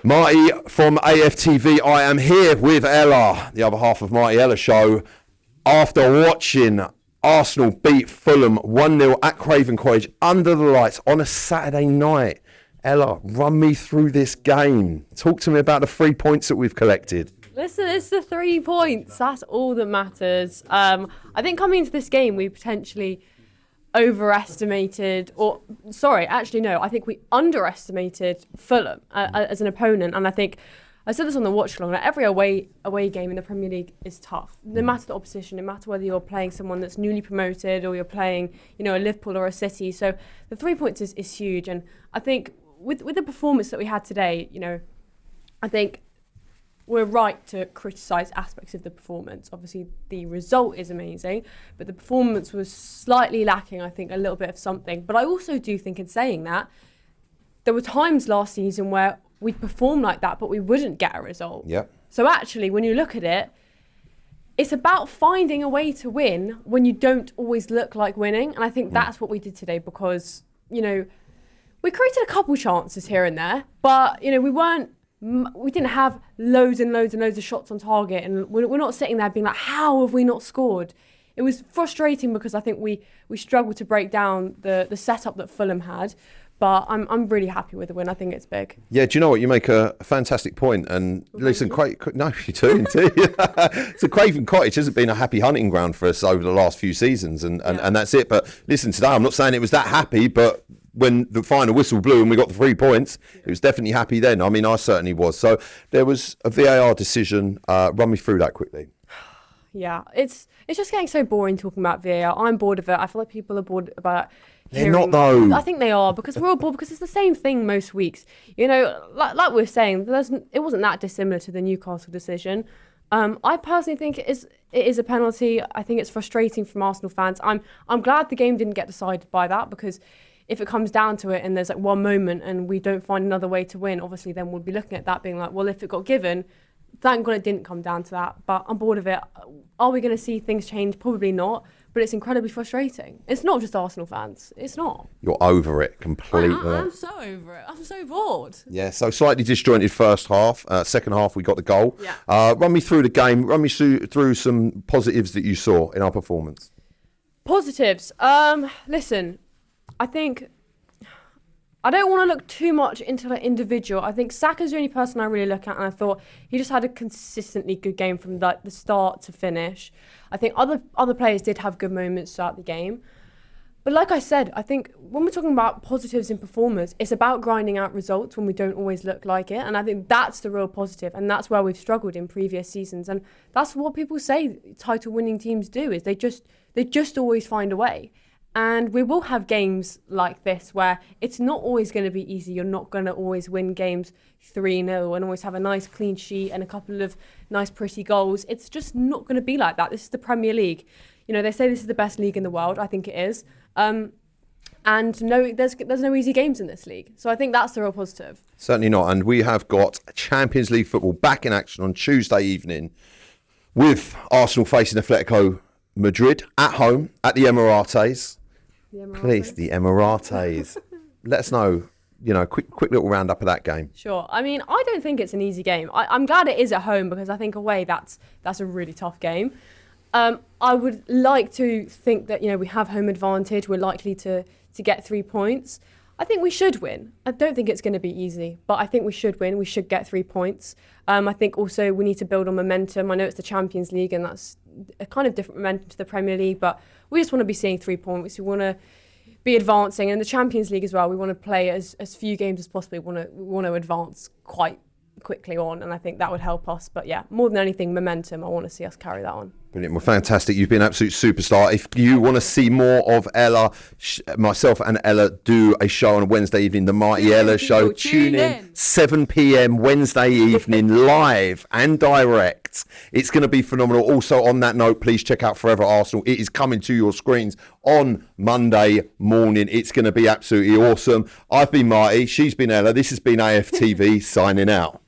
Marty from AFTV. I am here with Ella, the other half of Marty Ella Show, after watching Arsenal beat Fulham 1-0 at Craven Cottage under the lights on a Saturday night. Ella, run me through this game. Talk to me about the 3 points that we've collected. Listen, it's the 3 points. That's all that matters. I think coming into this game, we potentially overestimated, I think we underestimated Fulham as an opponent. And I think, I said this on the watch along, that every away game in the Premier League is tough. No matter the opposition, no matter whether you're playing someone that's newly promoted or you're playing, a Liverpool or a City. So the 3 points is huge. And I think with the performance that we had today, I think we're right to criticise aspects of the performance. Obviously, the result is amazing, but the performance was slightly lacking, I think, a little bit of something. But I also do think, in saying that, there were times last season where we'd perform like that, but we wouldn't get a result. Yep. So actually, when you look at it, it's about finding a way to win when you don't always look like winning. And I think that's what we did today, because, we created a couple chances here and there, but, we didn't have loads and loads and loads of shots on target, and we're not sitting there being like, how have we not scored? It was frustrating because I think we struggled to break down the setup that Fulham had, but I'm really happy with the win. I think it's big. Yeah, do you know what? You make a fantastic point. And listen, no, you do indeed. So Craven Cottage hasn't been a happy hunting ground for us over the last few seasons, and that's it. But listen, today I'm not saying it was that happy, but when the final whistle blew and we got the 3 points, it was definitely happy then. I mean, I certainly was. So there was a VAR decision. Run me through that quickly. Yeah, it's just getting so boring talking about VAR. I'm bored of it. I feel like people are bored about They're not, though. I think they are, because we're all bored, because it's the same thing most weeks. Like we were saying, it wasn't that dissimilar to the Newcastle decision. I personally think it is a penalty. I think it's frustrating from Arsenal fans. I'm glad the game didn't get decided by that, because if it comes down to it and there's like one moment and we don't find another way to win, obviously then we'll be looking at that being like, well, if it got given, thank God it didn't come down to that. But I'm bored of it. Are we going to see things change? Probably not. But it's incredibly frustrating. It's not just Arsenal fans. It's not. You're over it completely. I'm so over it. I'm so bored. Yeah, so slightly disjointed first half. Second half, we got the goal. Yeah. Run me through the game. Run me through some positives that you saw in our performance. Positives. Listen, I think I don't want to look too much into the individual. I think Saka's the only person I really look at, and I thought he just had a consistently good game from the start to finish. I think other players did have good moments throughout the game. But like I said, I think when we're talking about positives in performance, it's about grinding out results when we don't always look like it. And I think that's the real positive, and that's where we've struggled in previous seasons. And that's what people say title-winning teams do, is they just always find a way. And we will have games like this where it's not always going to be easy. You're not going to always win games 3-0 and always have a nice clean sheet and a couple of nice pretty goals. It's just not going to be like that. This is the Premier League. They say this is the best league in the world. I think it is. And no, there's no easy games in this league. So I think that's the real positive. Certainly not. And we have got Champions League football back in action on Tuesday evening with Arsenal facing Atletico Madrid at home at the Emirates. Please, the Emirates. Let us know, quick little roundup of that game. Sure. I mean, I don't think it's an easy game. I'm glad it is at home, because I think away that's a really tough game. I would like to think that, we have home advantage. We're likely to get 3 points. I think we should win. I don't think it's going to be easy, but I think we should win. We should get 3 points. I think also we need to build on momentum. I know it's the Champions League and that's a kind of different momentum to the Premier League, but we just want to be seeing 3 points. We want to be advancing. And the Champions League as well, we want to play as few games as possible. We want to advance quite quickly on, and I think that would help us. But yeah, more than anything, momentum. I want to see us carry that on. Brilliant. Well, fantastic. You've been an absolute superstar. If you want to see more of Ella, myself and Ella do a show on Wednesday evening, the Marty Ella Show. Tune in 7 p.m. Wednesday evening, live and direct. It's going to be phenomenal. Also, on that note, please check out Forever Arsenal. It is coming to your screens on Monday morning. It's going to be absolutely awesome. I've been Marty. She's been Ella. This has been AFTV signing out.